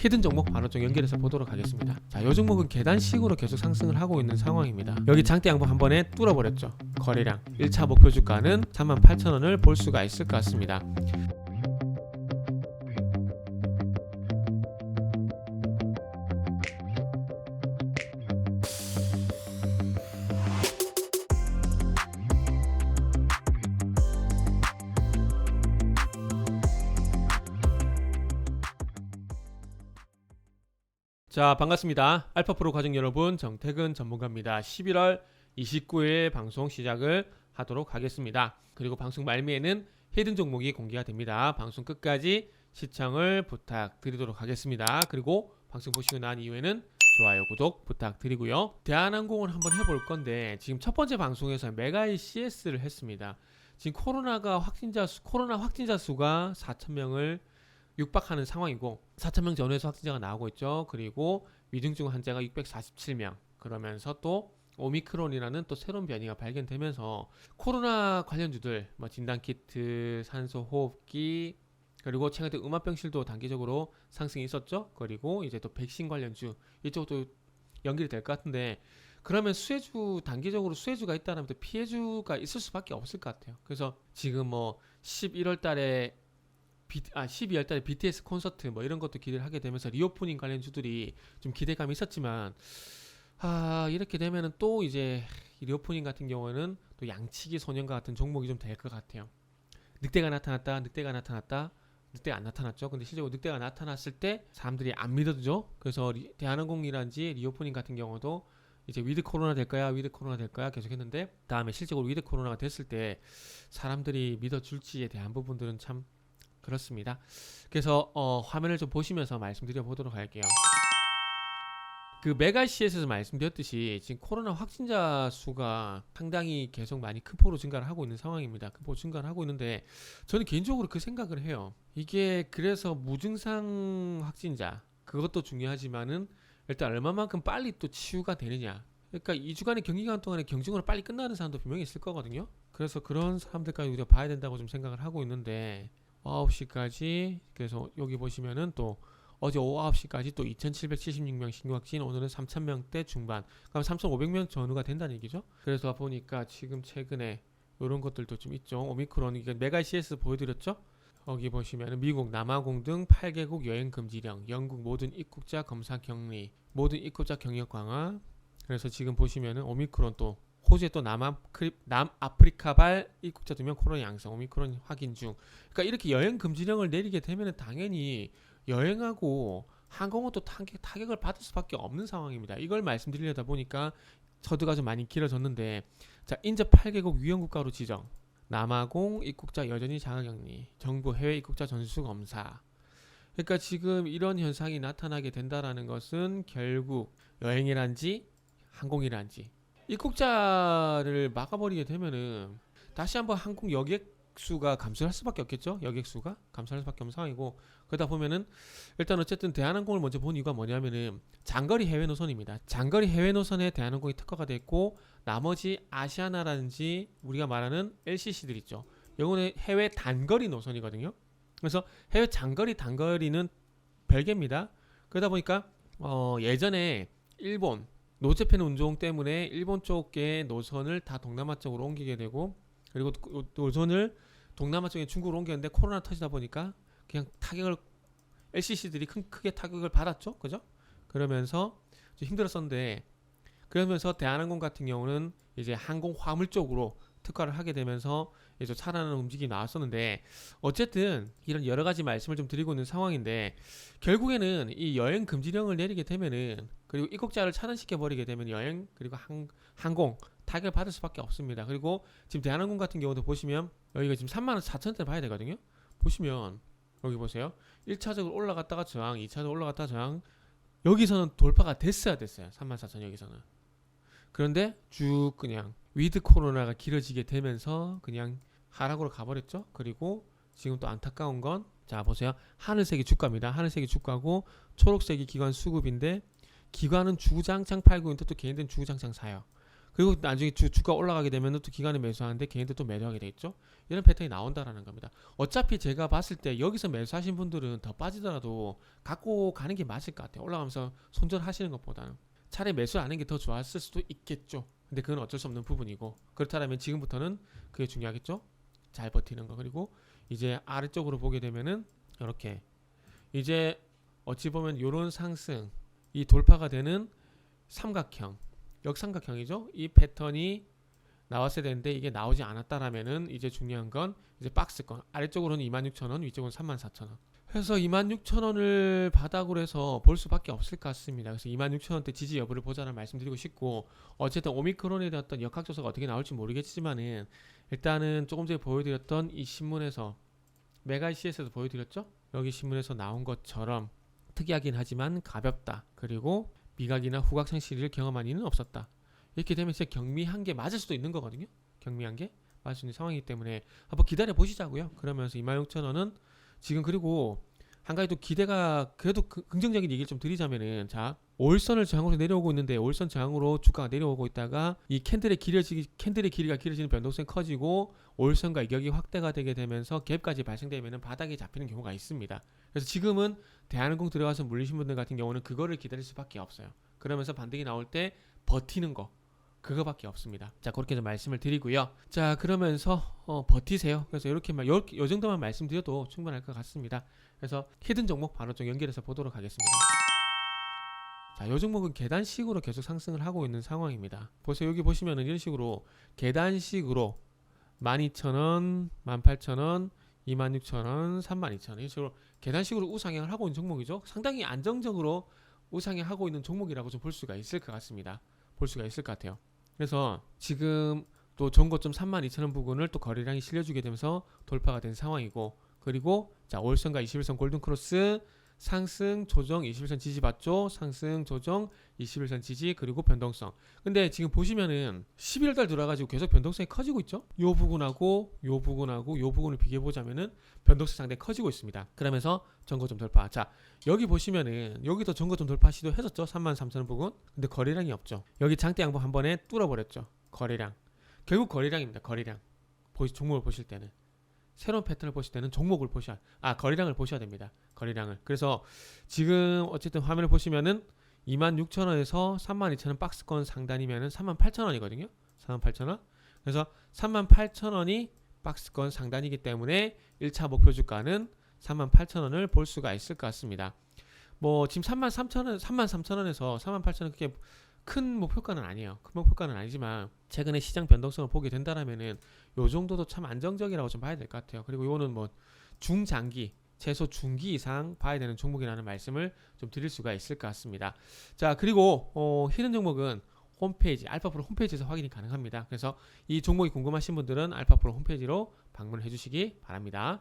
히든 종목 바로 좀 연결해서 보도록 하겠습니다. 자, 이 종목은 계단식으로 계속 상승을 하고 있는 상황입니다. 여기 장대 양봉 한 번에 뚫어버렸죠. 거래량 1차 목표 주가는 38,000원을 볼 수가 있을 것 같습니다. 자, 반갑습니다. 알파프로 가족 여러분, 정태근 전문가입니다. 11월 29일 방송 시작을 하도록 하겠습니다. 그리고 방송 말미에는 히든 종목이 공개가 됩니다. 방송 끝까지 시청을 부탁드리도록 하겠습니다. 그리고 방송 보시고 난 이후에는 좋아요, 구독 부탁드리고요. 대한항공을 한번 해볼 건데, 지금 첫 번째 방송에서 메가이 CS를 했습니다. 지금 코로나 확진자 수가 4,000명을 육박하는 상황이고 4,000명 전후에서 확진자가 나오고 있죠. 그리고 위중증 환자가 647명. 그러면서 또 오미크론이라는 또 새로운 변이가 발견되면서 코로나 관련주들, 진단키트, 산소호흡기, 그리고 최근에 음압병실도 단기적으로 상승이 있었죠. 그리고 이제 또 백신 관련주 이쪽도 연결이 될 것 같은데, 그러면 단기적으로 수혜주가 있다면 또 피해주가 있을 수밖에 없을 것 같아요. 그래서 지금 11월 달에 12월 달에 BTS 콘서트 이런 것도 기대를 하게 되면서 리오프닝 관련주들이 좀 기대감이 있었지만, 이렇게 되면은 또 이제 리오프닝 같은 경우는 또 양치기 소년과 같은 종목이 좀 될 것 같아요. 늑대가 나타났다, 늑대가 안 나타났죠. 근데 실제로 늑대가 나타났을 때 사람들이 안 믿어주죠. 그래서 대한항공이란지 리오프닝 같은 경우도 이제 위드 코로나 될 거야 계속 했는데, 다음에 실제로 위드 코로나가 됐을 때 사람들이 믿어줄지에 대한 부분들은 참 그렇습니다. 그래서 화면을 좀 보시면서 말씀드려 보도록 할게요. 그 메가CS에서 말씀드렸듯이 지금 코로나 확진자 수가 상당히 계속 많이 큰 폭으로 증가를 하고 있는 상황입니다. 큰 폭으로 증가를 하고 있는데, 저는 개인적으로 그 생각을 해요. 이게 그래서 무증상 확진자, 그것도 중요하지만은 일단 얼마만큼 빨리 또 치유가 되느냐. 그러니까 2주간의 격리기간 동안에 경증으로 빨리 끝나는 사람도 분명히 있을 거거든요. 그래서 그런 사람들까지 우리가 봐야 된다고 좀 생각을 하고 있는데, 9시까지 그래서 여기 보시면은 또 어제 오후 9시까지 또 2,776명 신규 확진, 오늘은 3,000명대 중반, 그럼 3,500명 전후가 된다는 얘기죠. 그래서 보니까 지금 최근에 이런 것들도 좀 있죠. 오미크론, 이게 메가 CS 보여드렸죠. 여기 보시면은 미국, 남아공 등 8개국 여행 금지령, 영국 모든 입국자 검사 격리, 모든 입국자 경력 강화. 그래서 지금 보시면은 오미크론, 또 호주에 또 남아프리카발 입국자 2명 코로나 양성, 오미크론 확인 중. 그러니까 이렇게 여행 금지령을 내리게 되면 당연히 여행하고 항공은 또 타격을 받을 수밖에 없는 상황입니다. 이걸 말씀드리려다 보니까 서두가 좀 많이 길어졌는데, 자, 인접 8개국 위험국가로 지정, 남아공 입국자 여전히 자가격리, 정부 해외 입국자 전수 검사. 그러니까 지금 이런 현상이 나타나게 된다라는 것은 결국 여행이란지 항공이란지 입국자를 막아버리게 되면은 다시 한번 항공 여객수가 감소할 수밖에 없겠죠. 여객수가 감소할 수밖에 없는 상황이고, 그러다 보면은 일단 어쨌든 대한항공을 먼저 본 이유가 뭐냐면은 장거리 해외 노선입니다. 장거리 해외 노선에 대한항공이 특화가 됐고, 나머지 아시아나라든지 우리가 말하는 LCC들 있죠. 이거는 해외 단거리 노선이거든요. 그래서 해외 단거리는 별개입니다. 그러다 보니까 예전에 일본 노제팬 운동 때문에 일본 쪽의 노선을 다 동남아 쪽으로 옮기게 되고, 그리고 노선을 동남아 쪽에 중국으로 옮겼는데 코로나 터지다 보니까 그냥 LCC들이 크게 타격을 받았죠. 그죠? 그러면서 좀 힘들었었는데, 그러면서 대한항공 같은 경우는 이제 항공 화물 쪽으로 특화를 하게 되면서 이제 살아나는 움직임이 나왔었는데, 어쨌든 이런 여러 가지 말씀을 좀 드리고 있는 상황인데, 결국에는 이 여행 금지령을 내리게 되면은, 그리고 입국자를 차단시켜 버리게 되면 여행 그리고 항공 타격을 받을 수밖에 없습니다. 그리고 지금 대한항공 같은 경우도 보시면 여기가 지금 34,000원대를 봐야 되거든요. 보시면 여기 보세요. 1차적으로 올라갔다가 저항, 2차적으로 올라갔다가 저항, 여기서는 돌파가 됐어요. 34,000 여기서는. 그런데 쭉 그냥 위드 코로나가 길어지게 되면서 그냥 하락으로 가버렸죠. 그리고 지금 또 안타까운 건, 자 보세요. 하늘색이 주가입니다. 하늘색이 주가고 초록색이 기관 수급인데, 기관은 주구장창 팔고 있는데 또 개인들은 주구장창 사요. 그리고 나중에 주가 올라가게 되면 또 기관에 매수하는데 개인들 또 매도하게 되겠죠. 이런 패턴이 나온다라는 겁니다. 어차피 제가 봤을 때 여기서 매수하신 분들은 더 빠지더라도 갖고 가는 게 맞을 것 같아요. 올라가면서 손절하시는 것보다는 차라리 매수를 하는 게 더 좋았을 수도 있겠죠. 근데 그건 어쩔 수 없는 부분이고, 그렇다면 지금부터는 그게 중요하겠죠. 잘 버티는 거. 그리고 이제 아래쪽으로 보게 되면은 이렇게 이제 어찌 보면 이런 상승, 이 돌파가 되는 삼각형, 역삼각형이죠. 이 패턴이 나왔어야 되는데 이게 나오지 않았다라면은 이제 중요한 건 이제 박스권, 아래쪽으로는 26,000원, 위쪽은 34,000원. 그래서 26,000원을 바닥으로 해서 볼 수밖에 없을 것 같습니다. 그래서 26,000원대 지지 여부를 보자는 말씀드리고 싶고, 어쨌든 오미크론에 대한 어떤 역학조사가 어떻게 나올지 모르겠지만은 일단은 조금 전에 보여드렸던 이 신문에서, 메가CS에서 보여드렸죠. 여기 신문에서 나온 것처럼 특이하긴 하지만 가볍다. 그리고 미각이나 후각 상실을 경험한 이는 없었다. 이렇게 되면 진짜 경미한 게 맞을 수도 있는 거거든요. 경미한 게 맞을 수 있는 상황이기 때문에 한번 기다려 보시자고요. 그러면서 26,000원은 지금, 그리고 한 가지 또 기대가, 그래도 긍정적인 얘기를 좀 드리자면은, 자, 5일선을 저항으로 내려오고 있는데 5일선 저항으로 주가가 내려오고 있다가 이 캔들의 길이가 길어지는 변동성이 커지고 5일선과 이격이 확대가 되게 되면서 갭까지 발생되면은 바닥에 잡히는 경우가 있습니다. 그래서 지금은 대한항공 들어가서 물리신 분들 같은 경우는 그거를 기다릴 수밖에 없어요. 그러면서 반등이 나올 때 버티는 거, 그거밖에 없습니다. 자, 그렇게 좀 말씀을 드리고요. 자, 그러면서 버티세요. 그래서 이렇게 요 정도만 말씀드려도 충분할 것 같습니다. 그래서 히든 종목 바로 좀 연결해서 보도록 하겠습니다. 자, 요 종목은 계단식으로 계속 상승을 하고 있는 상황입니다. 보세요. 여기 보시면은 이런 식으로 계단식으로 12,000원, 18,000원, 26,000원, 32,000원 이런 식으로 계단식으로 우상향을 하고 있는 종목이죠. 상당히 안정적으로 우상향하고 있는 종목이라고 좀 볼 수가 있을 것 같습니다. 볼 수가 있을 것 같아요. 그래서 지금 또 전고점 32,000원 부근을 또 거래량이 실려주게 되면서 돌파가 된 상황이고, 그리고 자, 5일선과 21선 골든크로스 상승 조정 21선 지지 받죠. 상승 조정 21선 지지, 그리고 변동성. 근데 지금 보시면은 11월달 들어와가지고 계속 변동성이 커지고 있죠. 요 부분하고 요 부분하고 요 부분을 비교해 보자면은 변동성 상당히 커지고 있습니다. 그러면서 전고점 돌파. 자, 여기 보시면은 여기도 전고점 돌파 시도했었죠. 33,000원 부근. 근데 거래량이 없죠. 여기 장대 양봉 한 번에 뚫어버렸죠. 거래량. 결국 거래량입니다. 거래량. 종목을 보실 때는. 새로운 패턴을 보실 때는 종목을 거래량을 보셔야 됩니다. 거래량을. 그래서 지금 어쨌든 화면을 보시면은 26,000원에서 32,000원 박스권 상단이면은 38,000원이거든요. 38,000원. 그래서 38,000원이 박스권 상단이기 때문에 1차 목표 주가는 38,000원을 볼 수가 있을 것 같습니다. 뭐 지금 33,000원에서 38,000원 그렇게 큰 목표가는 아니에요. 큰 목표가는 아니지만 최근에 시장 변동성을 보게 된다라면은 요 정도도 참 안정적이라고 좀 봐야 될 것 같아요. 그리고 요거는 뭐 중장기, 최소 중기 이상 봐야 되는 종목이라는 말씀을 좀 드릴 수가 있을 것 같습니다. 자, 그리고 히든 종목은 홈페이지, 알파프로 홈페이지에서 확인이 가능합니다. 그래서 이 종목이 궁금하신 분들은 알파프로 홈페이지로 방문해 주시기 바랍니다.